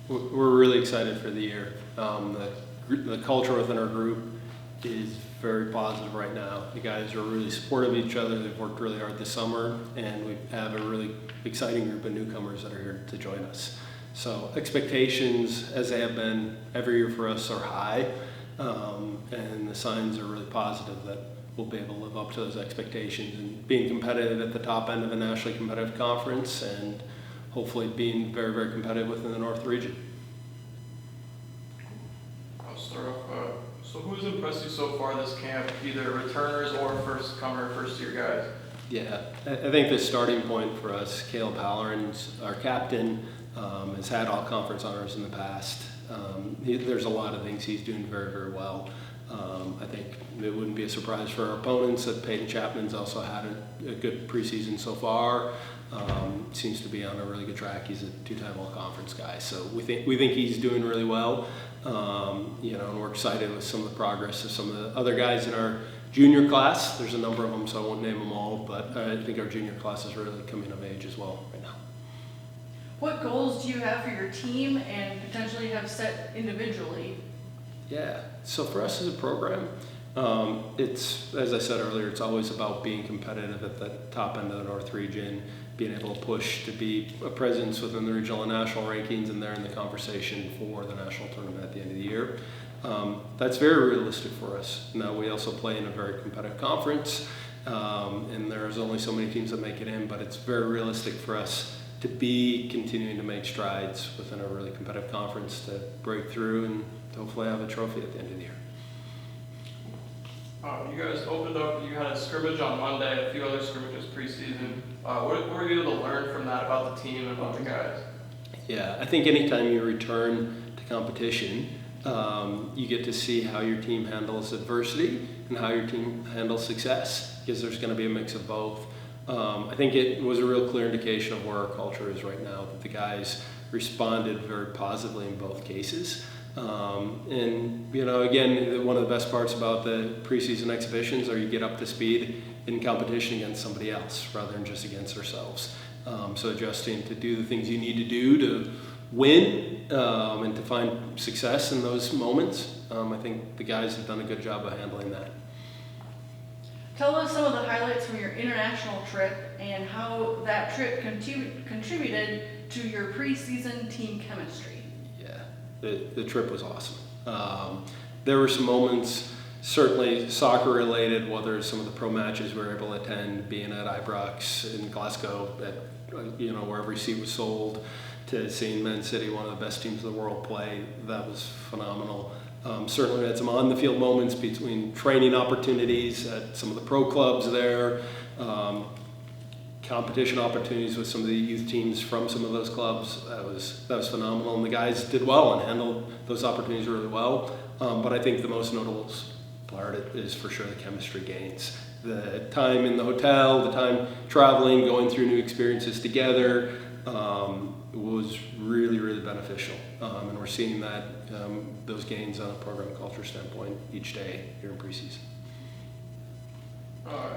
We're really excited for the year. The culture within our group is very positive right now. The guys are really supportive of each other. They've worked really hard this summer, and we have a really exciting group of newcomers that are here to join us. So expectations, as they have been every year for us, are high, and the signs are really positive that we'll be able to live up to those expectations and being competitive at the top end of a nationally competitive conference, and hopefully being very, very competitive within the North region. I'll start off. So who's impressed you so far this camp, either returners or first-year guys? Yeah, I think the starting point for us, Caleb Halloran's our captain, has had all conference honors in the past. There's a lot of things he's doing very, very well. I think it wouldn't be a surprise for our opponents that Peyton Chapman's also had a good preseason so far. Seems to be on a really good track. He's a two-time all-conference guy, so we think he's doing really well. And we're excited with some of the progress of some of the other guys in our junior class. There's a number of them, so I won't name them all, but I think our junior class is really coming of age as well right now. What goals do you have for your team and potentially have set individually? Yeah, so for us as a program, it's, as I said earlier, it's always about being competitive at the top end of the North region, being able to push to be a presence within the regional and national rankings, and they're in the conversation for the national tournament at the end of the year. That's very realistic for us. Now, we also play in a very competitive conference, and there's only so many teams that make it in, but it's very realistic for us to be continuing to make strides within a really competitive conference to break through and to hopefully have a trophy at the end of the year. You guys opened up, you had a scrimmage on Monday, a few other scrimmages preseason. What were you able to learn from that about the team and about the guys? Yeah, I think anytime you return to competition, you get to see how your team handles adversity and how your team handles success, because there's going to be a mix of both. I think it was a real clear indication of where our culture is right now, that the guys responded very positively in both cases. Again, one of the best parts about the preseason exhibitions are you get up to speed in competition against somebody else rather than just against ourselves. So adjusting to do the things you need to do to win and to find success in those moments, I think the guys have done a good job of handling that. Tell us some of the highlights from your international trip and how that trip contributed to your preseason team chemistry. The trip was awesome. There were some moments, certainly soccer related, whether it's some of the pro matches we were able to attend, being at Ibrox in Glasgow, where every seat was sold, to seeing Man City, one of the best teams in the world, play. That was phenomenal. Certainly had some on-the-field moments between training opportunities at some of the pro clubs there, competition opportunities with some of the youth teams from some of those clubs. That was phenomenal, and the guys did well and handled those opportunities really well. But I think the most notable part is for sure the chemistry gains. The time in the hotel, the time traveling, going through new experiences together was really, really beneficial. And we're seeing that those gains on a program culture standpoint each day here in preseason.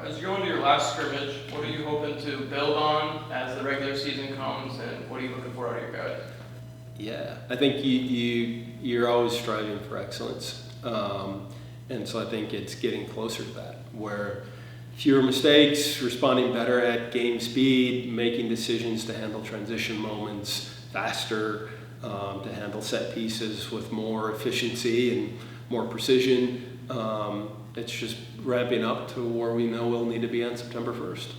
As you go into your last scrimmage, what are you hoping to build on as the regular season comes, and what are you looking for out of your guys? Yeah, I think you're always striving for excellence, and so I think it's getting closer to that, where fewer mistakes, responding better at game speed, making decisions to handle transition moments faster, to handle set pieces with more efficiency and more precision. It's just ramping up to where we know we'll need to be on September 1st.